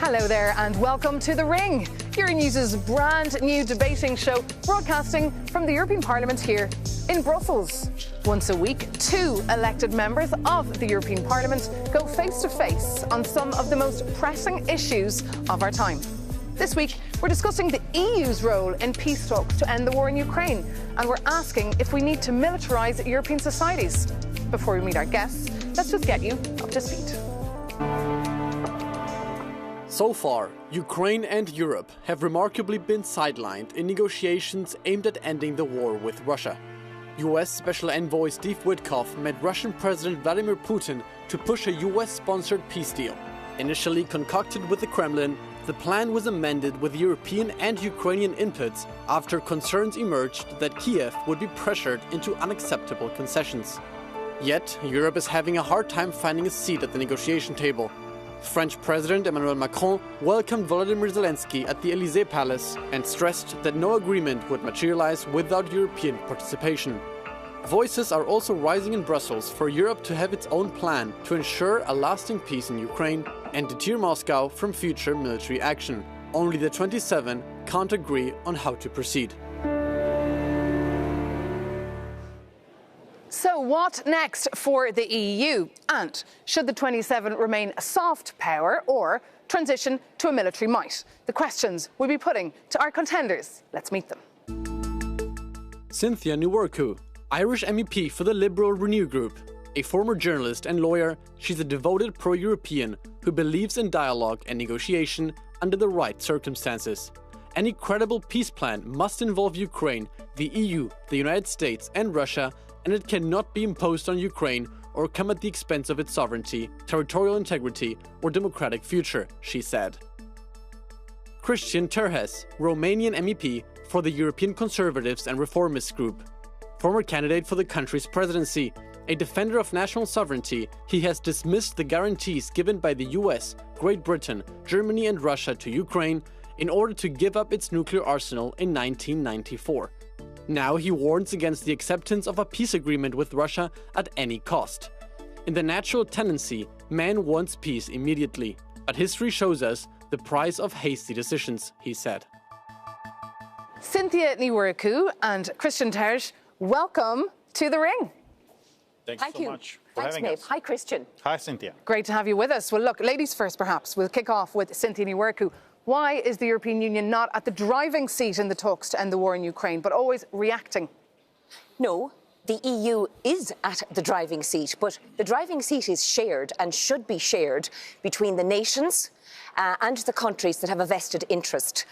Hello there and welcome to The Ring, Euronews's brand new debating show broadcasting from the European Parliament here in Brussels. Once a week, two elected members of the European Parliament go face to face on some of the most pressing issues of our time. This week, we're discussing the EU's role in peace talks to end the war in Ukraine, and we're asking if we need to militarise European societies. Before we meet our guests, let's just get you up to speed. So far, Ukraine and Europe have remarkably been sidelined in negotiations aimed at ending the war with Russia. US Special Envoy Steve Witkoff met Russian President Vladimir Putin to push a US-sponsored peace deal. Initially concocted with the Kremlin, the plan was amended with European and Ukrainian inputs after concerns emerged that Kiev would be pressured into unacceptable concessions. Yet, Europe is having a hard time finding a seat at the negotiation table. French President Emmanuel Macron welcomed Volodymyr Zelensky at the Élysée Palace and stressed that no agreement would materialize without European participation. Voices are also rising in Brussels for Europe to have its own plan to ensure a lasting peace in Ukraine and deter Moscow from future military action. Only the 27 can't agree on how to proceed. So what next for the EU? And should the 27 remain a soft power or transition to a military might? The questions we'll be putting to our contenders. Let's meet them. Cynthia Nworku, Irish MEP for the Liberal Renew Group. A former journalist and lawyer, she's a devoted pro-European who believes in dialogue and negotiation under the right circumstances. Any credible peace plan must involve Ukraine, the EU, the United States and Russia, and it cannot be imposed on Ukraine or come at the expense of its sovereignty, territorial integrity or democratic future, she said. Christian Terhes, Romanian MEP for the European Conservatives and Reformists Group. Former candidate for the country's presidency, a defender of national sovereignty, he has dismissed the guarantees given by the US, Great Britain, Germany and Russia to Ukraine in order to give up its nuclear arsenal in 1994. Now he warns against the acceptance of a peace agreement with Russia at any cost. In the natural tendency, man wants peace immediately, but history shows us the price of hasty decisions, he said. Cynthia Nworku and Christian Terhes, welcome to The Ring. Thank you so much for having us. Hi, Christian. Hi, Cynthia. Great to have you with us. Well, look, ladies first, perhaps. We'll kick off with Cynthia Nworku. Why is the European Union not at the driving seat in the talks to end the war in Ukraine, but always reacting? No, the EU is at the driving seat, but the driving seat is shared and should be shared between the nations and the countries that have a vested interest.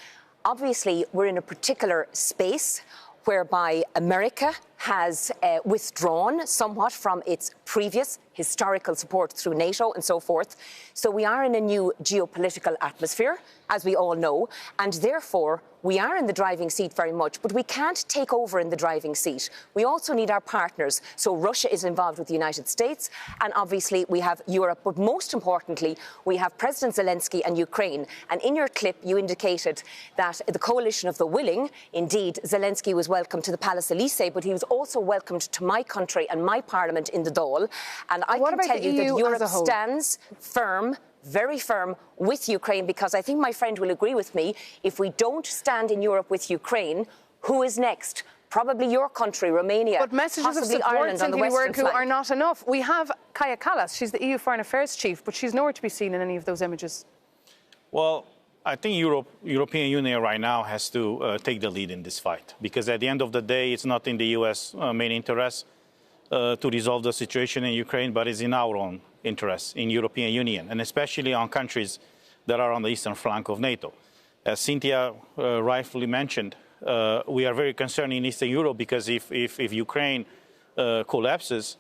Obviously, we're in a particular space whereby America has withdrawn somewhat from its previous historical support through NATO and so forth. So we are in a new geopolitical atmosphere, as we all know, and therefore we are in the driving seat very much, but we can't take over in the driving seat. We also need our partners. So Russia is involved with the United States, and obviously we have Europe, but most importantly, we have President Zelensky and Ukraine. And in your clip, you indicated that the coalition of the willing, indeed, Zelensky was welcomed to the Palace Élysée, but he was also welcomed to my country and my parliament in the Dáil. And I can tell you that Europe stands firm, very firm with Ukraine, because I think my friend will agree with me, if we don't stand in Europe with Ukraine, who is next? Probably your country, Romania. But messages of support, Cynthia Nworku, are not enough. We have Kaja Kallas, she's the EU Foreign Affairs Chief, but she's nowhere to be seen in any of those images. Well, I think European Union right now has to take the lead in this fight, because at the end of the day, it's not in the US main interest to resolve the situation in Ukraine, but it's in our own interest in European Union, and especially on countries that are on the eastern flank of NATO. As Cynthia rightfully mentioned, we are very concerned in Eastern Europe because if Ukraine collapses,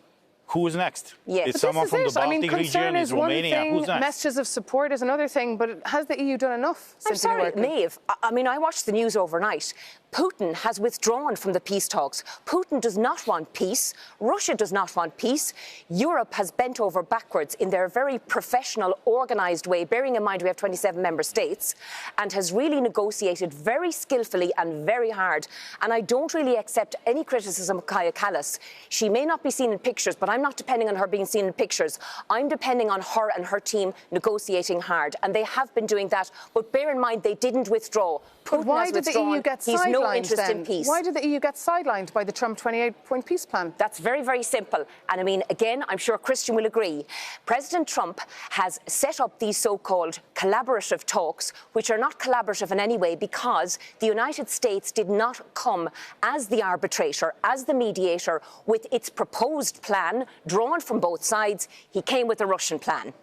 who is next? Yes. It's someone from the Baltic region, it's Romania, who's next? Messages of support is another thing, but has the EU done enough? I'm sorry, Maeve. I mean, I watched the news overnight. Putin has withdrawn from the peace talks. Putin does not want peace. Russia does not want peace. Europe has bent over backwards in their very professional, organised way, bearing in mind we have 27 member states, and has really negotiated very skillfully and very hard. And I don't really accept any criticism of Kaja Kallas. She may not be seen in pictures, but I'm not depending on her being seen in pictures. I'm depending on her and her team negotiating hard, and they have been doing that. But bear in mind, they didn't withdraw. Putin why has did withdrawn. the EU get He's sidelined no interest then? in peace. Why did the EU get sidelined by the Trump 28-point peace plan? That's very, very simple. And I mean, again, I'm sure Christian will agree. President Trump has set up these so-called collaborative talks, which are not collaborative in any way because the United States did not come as the arbitrator, as the mediator, with its proposed plan drawn from both sides. He came with a Russian plan.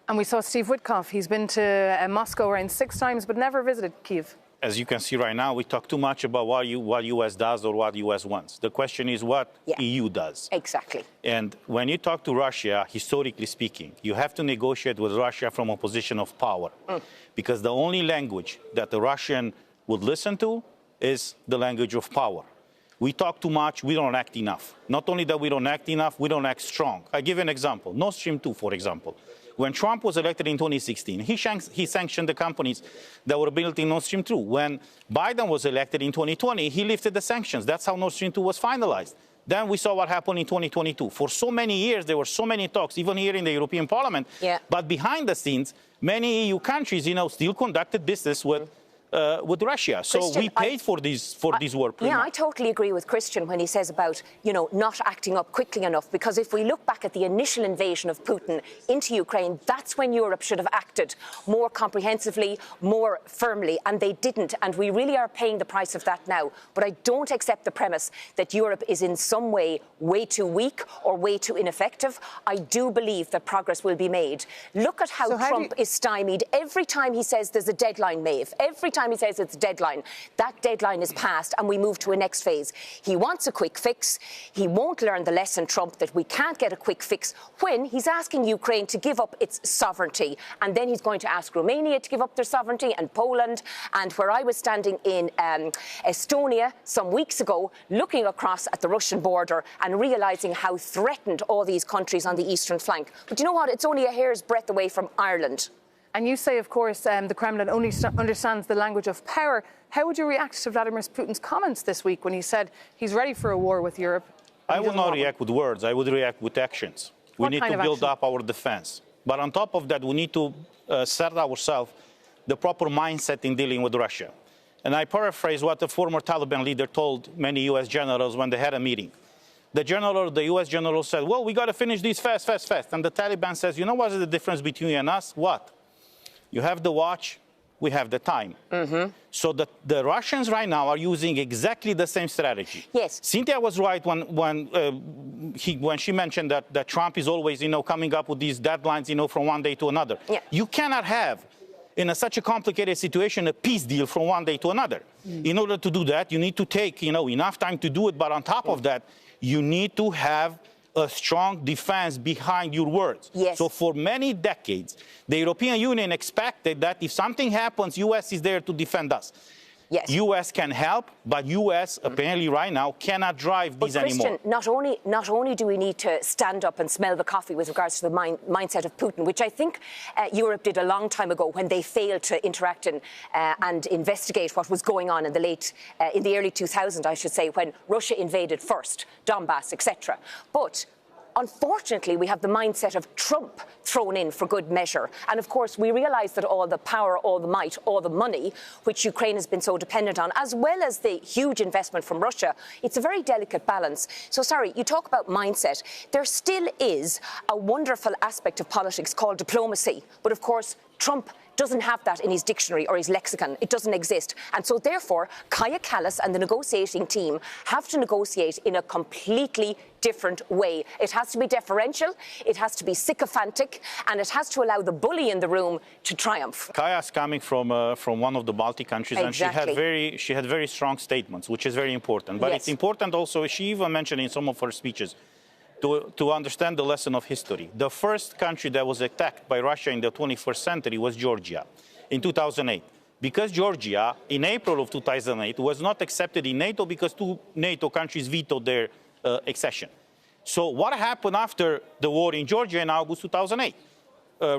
And we saw Steve Witkoff. He's been to Moscow around 6 times, but never visited Kyiv. As you can see right now, we talk too much about what U.S. does or what U.S. wants. The question is what EU does. Exactly. And when you talk to Russia, historically speaking, you have to negotiate with Russia from a position of power. Because the only language that the Russian would listen to is the language of power. We talk too much, we don't act enough. Not only that we don't act enough, we don't act strong. I give you an example. Nord Stream 2, for example. When Trump was elected in 2016, he sanctioned the companies that were building Nord Stream 2. When Biden was elected in 2020, he lifted the sanctions. That's how Nord Stream 2 was finalized. Then we saw what happened in 2022. For so many years, there were so many talks, even here in the European Parliament. But behind the scenes, many EU countries, still conducted business with Russia. So Christian, we paid for these war premiums. Yeah, I totally agree with Christian when he says about, not acting up quickly enough, because if we look back at the initial invasion of Putin into Ukraine, that's when Europe should have acted more comprehensively, more firmly, and they didn't, and we really are paying the price of that now. But I don't accept the premise that Europe is in some way too weak or way too ineffective. I do believe that progress will be made. Look at how Trump is stymied. Every time he says there's a deadline, Maeve, every time he says it's a deadline, that deadline is passed and we move to a next phase. He wants a quick fix. He won't learn the lesson, Trump, that we can't get a quick fix when he's asking Ukraine to give up its sovereignty. And then he's going to ask Romania to give up their sovereignty and Poland. And where I was standing in Estonia some weeks ago, looking across at the Russian border and realising how threatened all these countries on the eastern flank. But you know what? It's only a hair's breadth away from Ireland. And you say, of course, the Kremlin only understands the language of power. How would you react to Vladimir Putin's comments this week when he said he's ready for a war with Europe? I would not react with words. I would react with actions. We need to build up our defense. But on top of that, we need to set ourselves the proper mindset in dealing with Russia. And I paraphrase what the former Taliban leader told many U.S. generals when they had a meeting. The U.S. general said, well, we got to finish these fast. And the Taliban says, you know what is the difference between you and us? What? You have the watch, we have the time. So the Russians right now are using exactly the same strategy. Yes. Cynthia was right when she mentioned that Trump is always, coming up with these deadlines, from one day to another. Yeah. You cannot have, in such a complicated situation, a peace deal from one day to another. In order to do that, you need to take, enough time to do it. But on top of that, you need to have a strong defense behind your words. Yes. So for many decades, the European Union expected that if something happens, U.S. is there to defend us. Yes. U.S. can help, but U.S. apparently right now cannot drive these anymore. Christian, not only do we need to stand up and smell the coffee with regards to the mindset of Putin, which I think Europe did a long time ago when they failed to interact and investigate what was going on in the early 2000s, I should say, when Russia invaded first, Donbass, etc. But unfortunately, we have the mindset of Trump thrown in for good measure. And of course, we realise that all the power, all the might, all the money, which Ukraine has been so dependent on, as well as the huge investment from Russia, it's a very delicate balance. So, sorry, you talk about mindset. There still is a wonderful aspect of politics called diplomacy. But of course, Trump doesn't have that in his dictionary or his lexicon. It doesn't exist. And so, therefore, Kaja Kallas and the negotiating team have to negotiate in a completely different way. It has to be deferential, it has to be sycophantic, and it has to allow the bully in the room to triumph. Kaja's coming from one of the Baltic countries, exactly. And she had very strong statements, which is very important. But it's important also, she even mentioned in some of her speeches, to understand the lesson of history. The first country that was attacked by Russia in the 21st century was Georgia in 2008. because Georgia, in April of 2008, was not accepted in NATO because two NATO countries vetoed their accession. So what happened after the war in Georgia in August 2008?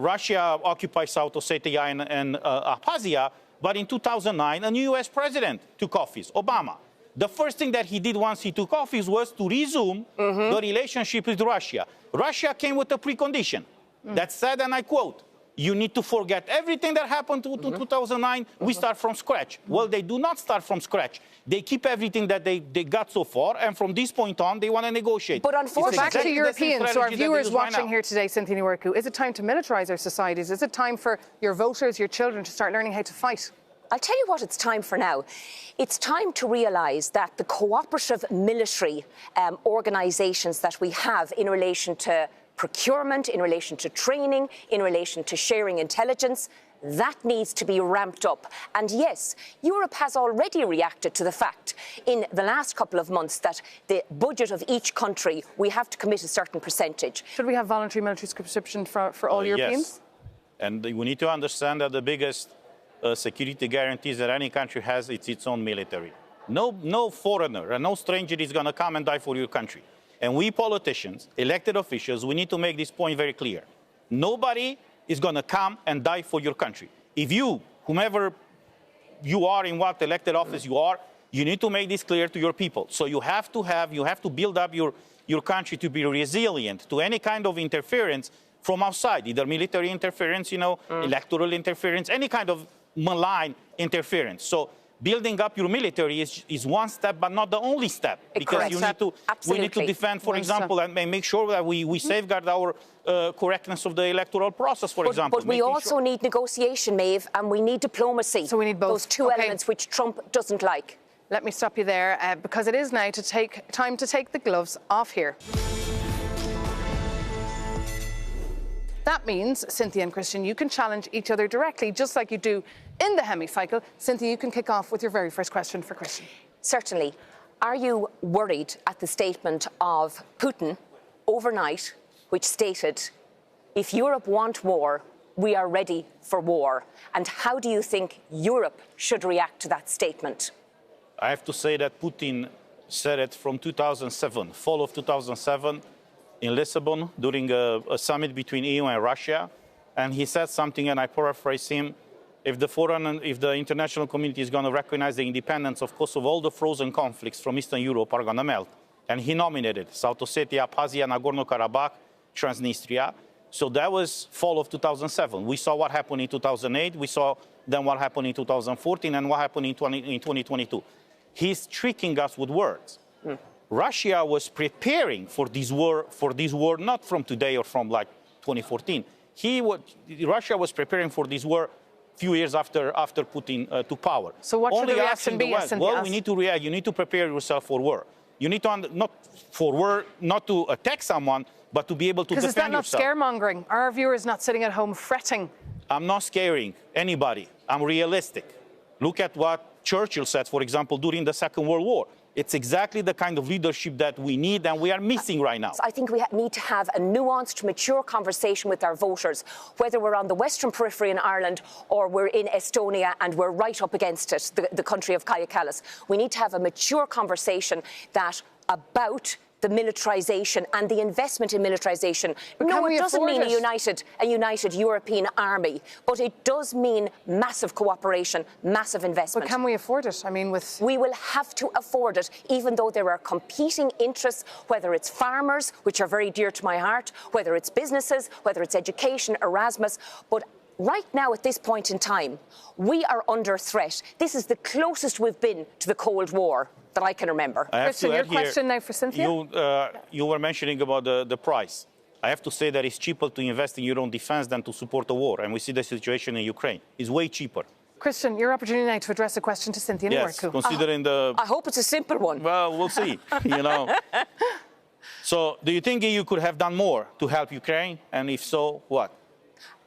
Russia occupied South Ossetia and Abkhazia, but in 2009, a new US president took office, Obama. The first thing that he did once he took office was to resume the relationship with Russia. Russia came with a precondition that said, and I quote, you need to forget everything that happened to 2009. We start from scratch. Well, they do not start from scratch. They keep everything that they got so far, and from this point on, they want to negotiate. But unfortunately, back to Europeans, so our viewers watching right here today, Cynthia Nworku, is it time to militarize our societies? Is it time for your voters, your children, to start learning how to fight? I'll tell you what it's time for now. It's time to realise that the cooperative military organisations that we have in relation to procurement, in relation to training, in relation to sharing intelligence, that needs to be ramped up. And yes, Europe has already reacted to the fact in the last couple of months that the budget of each country, we have to commit a certain percentage. Should we have voluntary military conscription for all Europeans? Yes. And we need to understand that the biggest security guarantees that any country has, it's its own military. No foreigner and no stranger is going to come and die for your country. And we politicians, elected officials, we need to make this point very clear. Nobody is going to come and die for your country. If you, whomever you are, in what elected office you are, you need to make this clear to your people. So you have to build up your country to be resilient to any kind of interference from outside, either military interference, electoral interference, any kind of malign interference. So building up your military is one step, but not the only step, because we need to defend, for example, and make sure that we safeguard our correctness of the electoral process, for example. But we also need negotiation, Maeve, and we need diplomacy. So we need both. Those two elements which Trump doesn't like. Let me stop you there, because it is now time to take the gloves off here. That means, Cynthia and Christian, you can challenge each other directly, just like you do in the hemicycle. Cynthia, you can kick off with your very first question for Christian. Certainly. Are you worried at the statement of Putin overnight, which stated, if Europe want war, we are ready for war? And how do you think Europe should react to that statement? I have to say that Putin said it from 2007, fall of 2007, in Lisbon during a summit between EU and Russia. And he said something, and I paraphrase him, if the international community is going to recognize the independence of Kosovo, all the frozen conflicts from Eastern Europe are going to melt. And he nominated South Ossetia, Abkhazia, Nagorno-Karabakh, Transnistria. So that was fall of 2007. We saw what happened in 2008. We saw then what happened in 2014 and what happened in 2022. He's tricking us with words. Russia was preparing for this war not from today or from like 2014. Russia was preparing for this war a few years after Putin took power. So what should the reaction be? Well, we need to react. You need to prepare yourself for war. You need to not to attack someone, but to be able to defend yourself. Because is that not scaremongering? Are our viewers not sitting at home fretting? I'm not scaring anybody. I'm realistic. Look at what Churchill said, for example, during the Second World War. It's exactly the kind of leadership that we need and we are missing right now. I think we need to have a nuanced, mature conversation with our voters, whether we're on the western periphery in Ireland or we're in Estonia and we're right up against it, the country of Kaja Kallas. We need to have a mature conversation about the militarisation and the investment in militarisation. No, it doesn't mean a united European army, but it does mean massive cooperation, massive investment. But can we afford it? I mean, we will have to afford it, even though there are competing interests, whether it's farmers, which are very dear to my heart, whether it's businesses, whether it's education, Erasmus. But right now, at this point in time, we are under threat. This is the closest we've been to the Cold War that I can remember. Christian, your question now for Cynthia? You were mentioning about the price. I have to say that it's cheaper to invest in your own defense than to support a war. And we see the situation in Ukraine. It's way cheaper. Christian, your opportunity now to address a question to Cynthia Nworku. Yes, considering I hope it's a simple one. Well, we'll see, So do you think EU could have done more to help Ukraine? And if so, what?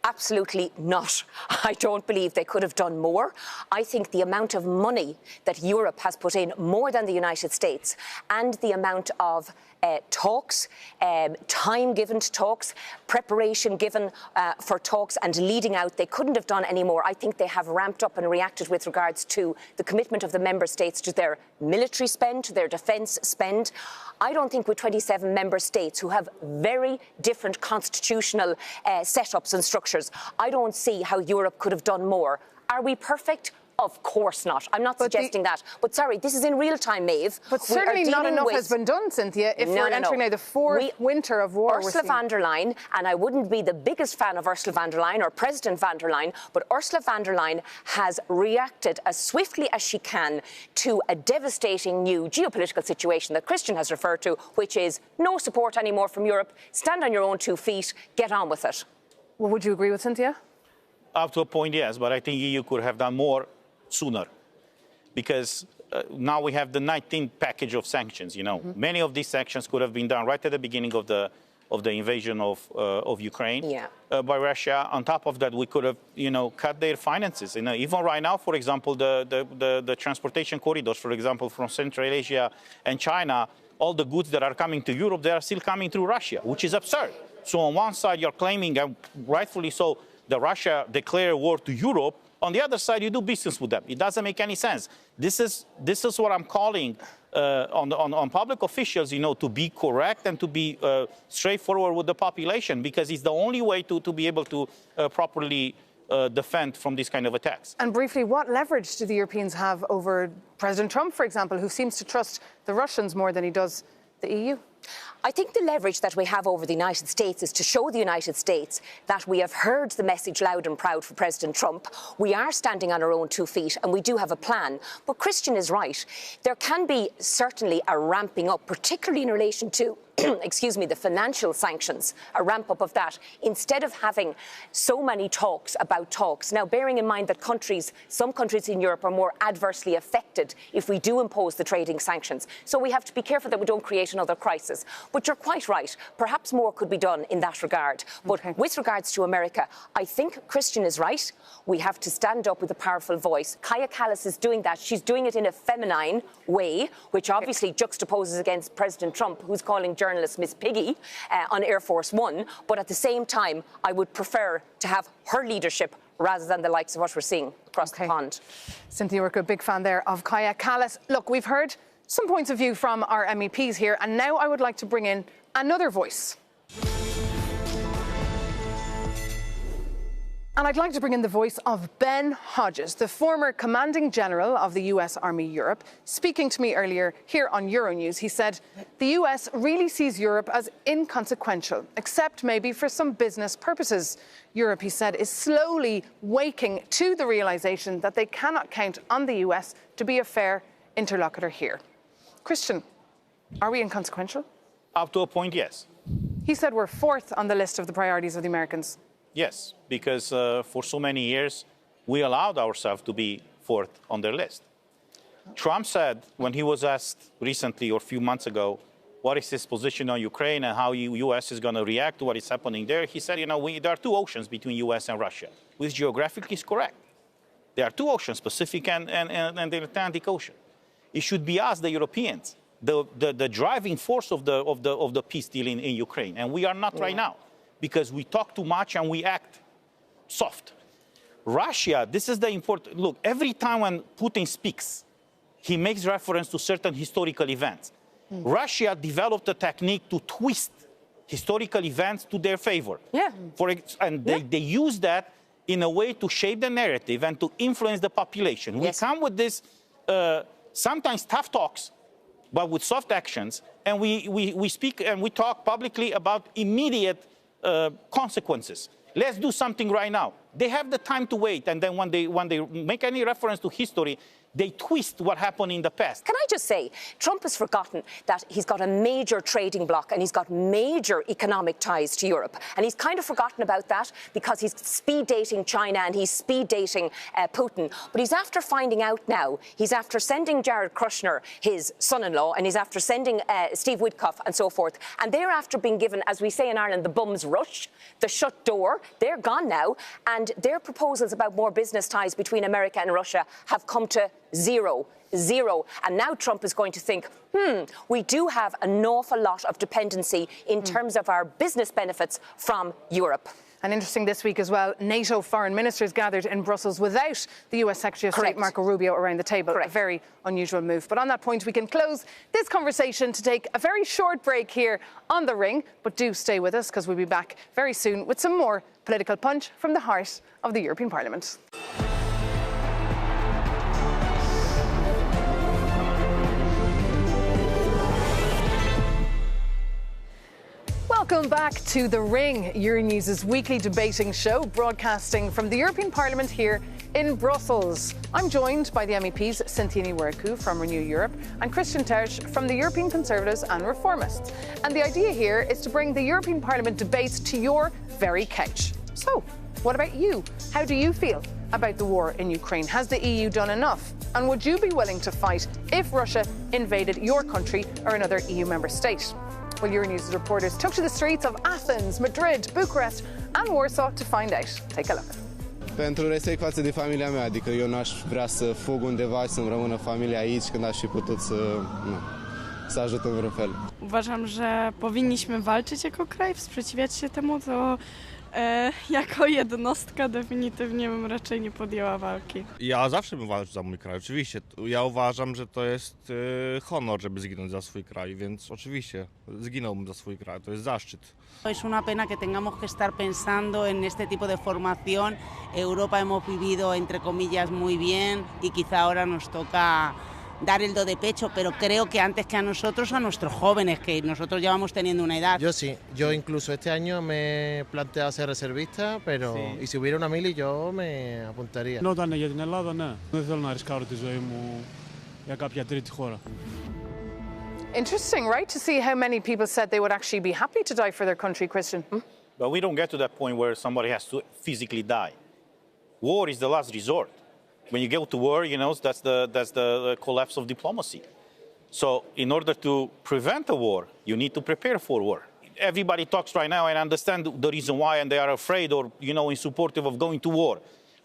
Absolutely not. I don't believe they could have done more. I think the amount of money that Europe has put in, more than the United States, and the amount of talks, time given to talks, preparation given for talks and leading out, they couldn't have done any more. I think they have ramped up and reacted with regards to the commitment of the member states to their military spend, to their defence spend. I don't think with 27 member states who have very different constitutional setups and structures, I don't see how Europe could have done more. Are we perfect? Of course not. I'm not suggesting that. But sorry, this is in real time, Maeve. But certainly not enough has been done, Cynthia, if we're entering now the fourth winter of war. Ursula von der Leyen, and I wouldn't be the biggest fan of Ursula von der Leyen or President von der Leyen, but Ursula von der Leyen has reacted as swiftly as she can to a devastating new geopolitical situation that Christian has referred to, which is no support anymore from Europe, stand on your own 2 feet, get on with it. Well, would you agree with Cynthia? Up to a point, yes, but I think EU could have done more sooner, because now we have the 19th package of sanctions. You know, many of these sanctions could have been done right at the beginning of the invasion of Ukraine by Russia. On top of that, we could have, cut their finances. Even right now, for example, the transportation corridors, for example, from Central Asia and China, all the goods that are coming to Europe, they are still coming through Russia, which is absurd. So on one side, you're claiming, and rightfully so, that Russia declared war to Europe. On the other side, you do business with them. It doesn't make any sense. This is what I'm calling on public officials, to be correct and to be straightforward with the population, because it's the only way to be able to properly defend from these kind of attacks. And briefly, what leverage do the Europeans have over President Trump, for example, who seems to trust the Russians more than he does the EU? I think the leverage that we have over the United States is to show the United States that we have heard the message loud and proud from President Trump. We are standing on our own 2 feet and we do have a plan. But Christian is right. There can be certainly a ramping up, particularly in relation to excuse me, the financial sanctions, a ramp up of that, instead of having so many talks about talks. Now, bearing in mind that some countries in Europe are more adversely affected if we do impose the trading sanctions. So we have to be careful that we don't create another crisis. But you're quite right. Perhaps more could be done in that regard. But with regards to America, I think Christian is right. We have to stand up with a powerful voice. Kaja Kallas is doing that. She's doing it in a feminine way, which obviously juxtaposes against President Trump, who's calling journalist Miss Piggy on Air Force One. But at the same time, I would prefer to have her leadership rather than the likes of what we're seeing across the pond. Cynthia, we're a big fan there of Kaja Kallas. Look, we've heard some points of view from our MEPs here, and now I would like to bring in another voice. And I'd like to bring in the voice of Ben Hodges, the former commanding general of the US Army Europe. Speaking to me earlier here on Euronews, he said the US really sees Europe as inconsequential, except maybe for some business purposes. Europe, he said, is slowly waking to the realisation that they cannot count on the US to be a fair interlocutor here. Christian, are we inconsequential? Up to a point, yes. He said we're fourth on the list of the priorities of the Americans. Yes, because for so many years, we allowed ourselves to be fourth on their list. Trump said, when he was asked recently or a few months ago, what is his position on Ukraine and how the U.S. is going to react to what is happening there, he said, there are two oceans between U.S. and Russia, which geographically is correct. There are two oceans, Pacific and the Atlantic Ocean. It should be us, the Europeans, the driving force of the peace deal in Ukraine, and we are not right now, because we talk too much and we act soft. Russia, this is the important, look, every time when Putin speaks, he makes reference to certain historical events. Russia developed a technique to twist historical events to their favor. They use that in a way to shape the narrative and to influence the population. We come with this sometimes tough talks, but with soft actions, and we speak and we talk publicly about immediate consequences. Let's do something right now. They have the time to wait, and then when they make any reference to history, They twist what happened in the past. Can I just say, Trump has forgotten that he's got a major trading bloc and he's got major economic ties to Europe. And he's kind of forgotten about that because he's speed dating China and he's speed dating Putin. But he's after finding out now, he's after sending Jared Kushner, his son-in-law, and he's after sending Steve Witkoff and so forth. And they're after being given, as we say in Ireland, the bum's rush, the shut door. They're gone now. And their proposals about more business ties between America and Russia have come to zero. And now Trump is going to think, we do have an awful lot of dependency in terms of our business benefits from Europe. And interesting this week as well, NATO foreign ministers gathered in Brussels without the US Secretary of State Marco Rubio around the table. A very unusual move. But on that point, we can close this conversation to take a very short break here on The Ring. But do stay with us because we'll be back very soon with some more political punch from the heart of the European Parliament. Welcome back to The Ring, Euronews' weekly debating show, broadcasting from the European Parliament here in Brussels. I'm joined by the MEPs Cynthia Nwurku from Renew Europe and Christian Tersch from the European Conservatives and Reformists. And the idea here is to bring the European Parliament debates to your very couch. So, what about you? How do you feel about the war in Ukraine? Has the EU done enough? And would you be willing to fight if Russia invaded your country or another EU member state? Well, Euronews reporters took to the streets of Athens, Madrid, Bucharest and Warsaw to find out. Take a look. Pentru respect față de familia mea, adică eu n-aș vrea să fug undeva și să-mi rămână familia aici când aș fi putut să ajut în vreun fel. Uważam, że powinniśmy walczyć jako kraj, sprzeciwiać się temu, to jako jednostka definitywnie bym raczej nie podjęła walki. Ja zawsze bym walczył za mój kraj, oczywiście. Ja uważam, że to jest honor, żeby zginąć za swój kraj, więc oczywiście zginąłbym za swój kraj, to jest zaszczyt. Es una pena que tengamos que estar pensando en este tipo de formación. Europa hemos vivido, entre comillas, muy bien y quizá ahora nos toca dar el do de pecho, pero creo que antes que a nosotros, a nuestros jóvenes, que nosotros ya vamos teniendo una edad. Yo sí, yo incluso este año me he planteado ser reservista, pero y si hubiera una mili yo me apuntaría. No ήταν για την Ελλάδα, ναι. Δεν θέλω να ρισκάρω τη ζωή μου για κάποια τρίτη χώρα. Interesting, right? To see how many people said they would actually be happy to die for their country, Christian. But we don't get to that point where somebody has to physically die. War is the last resort. When you go to war, you know, that's the collapse of diplomacy. So in order to prevent a war, you need to prepare for war. Everybody talks right now and understand the reason why, and they are afraid or, you know, in supportive of going to war.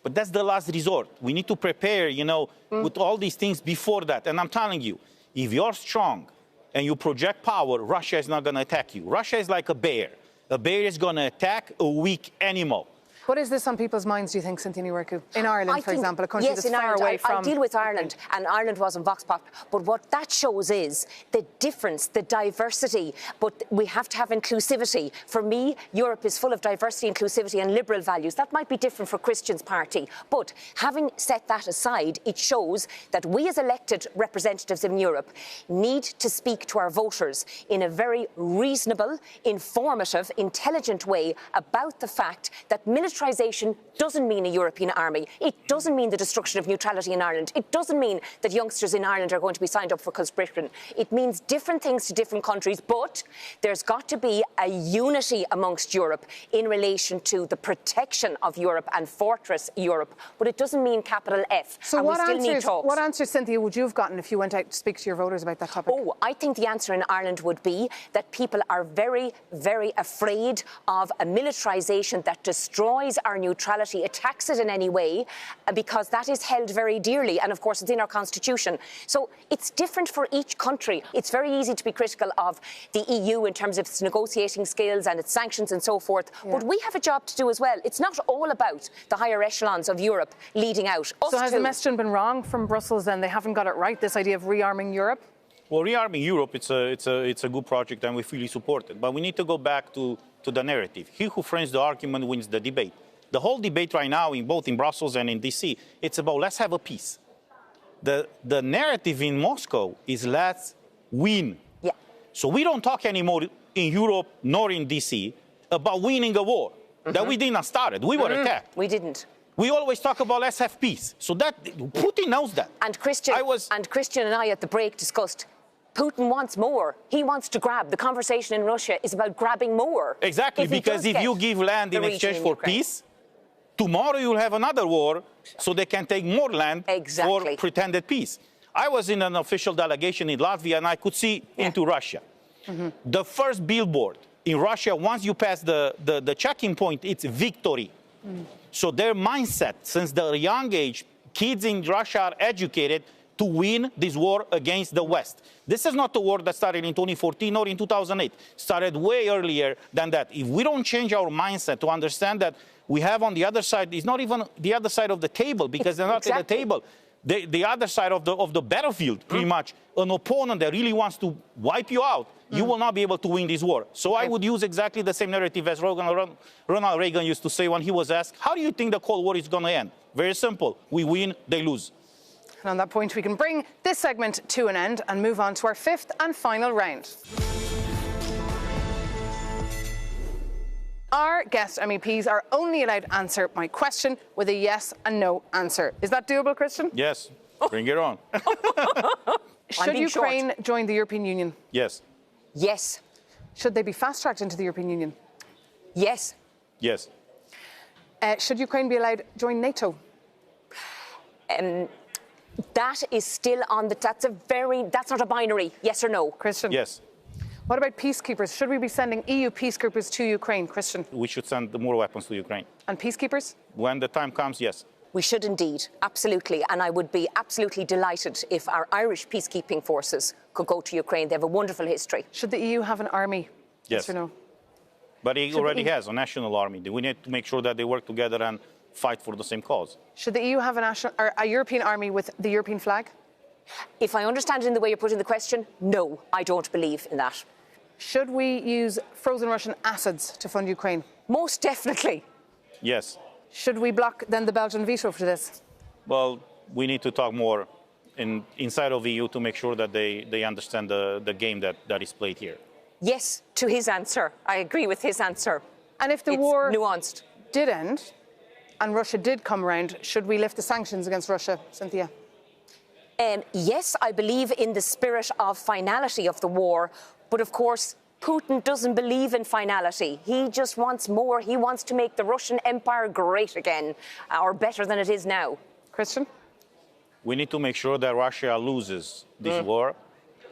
But that's the last resort. We need to prepare, you know, with all these things before that. And I'm telling you, if you're strong and you project power, Russia is not going to attack you. Russia is like a bear. A bear is going to attack a weak animal. What is this on people's minds, do you think, Cynthia Nwurku? In Ireland, for example, a country that's far away from... I deal with Ireland, and Ireland wasn't vox pop. But what that shows is the difference, the diversity. But we have to have inclusivity. For me, Europe is full of diversity, inclusivity and liberal values. That might be different for Christian's party. But having set that aside, it shows that we as elected representatives in Europe need to speak to our voters in a very reasonable, informative, intelligent way about the fact that militarization doesn't mean a European army. It doesn't mean the destruction of neutrality in Ireland. It doesn't mean that youngsters in Ireland are going to be signed up for conscription. It means different things to different countries, but there's got to be a unity amongst Europe in relation to the protection of Europe and fortress Europe. But it doesn't mean capital F. So and what answers, Cynthia, would you have gotten if you went out to speak to your voters about that topic? Oh, I think the answer in Ireland would be that people are very, very afraid of a militarisation that destroys our neutrality, attacks it in any way, because that is held very dearly. And of course, it's in our constitution. So it's different for each country. It's very easy to be critical of the EU in terms of its negotiating skills and its sanctions and so forth. Yeah. But we have a job to do as well. It's not all about the higher echelons of Europe leading out. So has the messaging been wrong from Brussels then? They haven't got it right, this idea of rearming Europe? Well, rearming Europe, it's a good project and we fully support it. But we need to go back to the narrative. He who frames the argument wins the debate. The whole debate right now, both in Brussels and in DC, it's about let's have a peace. The narrative in Moscow is let's win. Yeah. So we don't talk anymore in Europe nor in DC about winning a war that we didn't start. We were attacked. We didn't. We always talk about let's have peace. So that Putin knows that. And Christian and I at the break discussed Putin wants more. He wants to grab. The conversation in Russia is about grabbing more. Exactly, because if you give land in exchange for peace, tomorrow you'll have another war, so they can take more land for pretended peace. I was in an official delegation in Latvia, and I could see into Russia. The first billboard in Russia, once you pass the checking point, it's victory. So their mindset, since the young age, kids in Russia are educated to win this war against the West. This is not a war that started in 2014 or in 2008. It started way earlier than that. If we don't change our mindset to understand that we have on the other side, it's not even the other side of the table, because they're not at the table. The other side of the battlefield, pretty much, an opponent that really wants to wipe you out, you will not be able to win this war. So I would use exactly the same narrative as Ronald Reagan used to say when he was asked, how do you think the Cold War is going to end? Very simple. We win, they lose. And on that point, we can bring this segment to an end and move on to our fifth and final round. Our guest MEPs are only allowed to answer my question with a yes and no answer. Is that doable, Christian? Yes. Bring it on. Should Ukraine join the European Union? Yes. Yes. Should they be fast-tracked into the European Union? Yes. Yes. Should Ukraine be allowed to join NATO? That is still on the... That's not a binary, yes or no. Christian? Yes. What about peacekeepers? Should we be sending EU peacekeepers to Ukraine, Christian? We should send more weapons to Ukraine. And peacekeepers? When the time comes, yes. We should indeed, absolutely. And I would be absolutely delighted if our Irish peacekeeping forces could go to Ukraine. They have a wonderful history. Should the EU have an army? Yes. Yes or no? But it already has a national army. We need to make sure that they work together and fight for the same cause. Should the EU have a European army with the European flag? If I understand it in the way you're putting the question, no, I don't believe in that. Should we use frozen Russian assets to fund Ukraine? Most definitely. Yes. Should we block then the Belgian veto for this? Well, we need to talk more inside of the EU to make sure that they understand the game that is played here. Yes, to his answer. I agree with his answer. And if the war nuanced. Did end and Russia did come around, should we lift the sanctions against Russia, Cynthia? Yes, I believe in the spirit of finality of the war. But of course, Putin doesn't believe in finality. He just wants more. He wants to make the Russian Empire great again, or better than it is now. Christian? We need to make sure that Russia loses this war.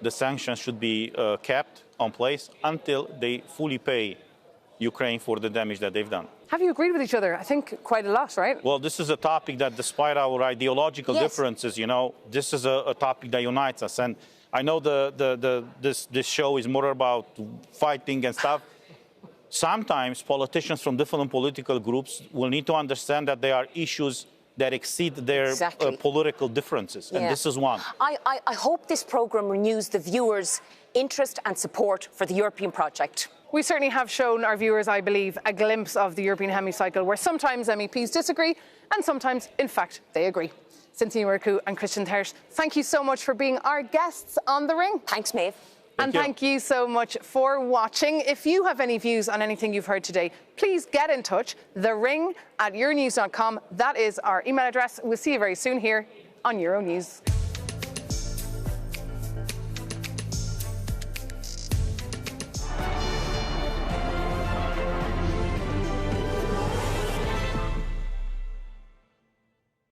The sanctions should be kept on place until they fully pay Ukraine for the damage that they've done. Have you agreed with each other? I think quite a lot, right? Well, this is a topic that, despite our ideological differences, you know, this is a topic that unites us. And I know this show is more about fighting and stuff. Sometimes politicians from different political groups will need to understand that there are issues that exceed their political differences, and this is one. I hope this programme renews the viewers' interest and support for the European project. We certainly have shown our viewers, I believe, a glimpse of the European hemicycle where sometimes MEPs disagree and sometimes, in fact, they agree. Cynthia Murku and Christian Tersch, thank you so much for being our guests on The Ring. Thanks, Maeve. And thank you so much for watching. If you have any views on anything you've heard today, please get in touch. TheRing@euronews.com. That is our email address. We'll see you very soon here on Euronews.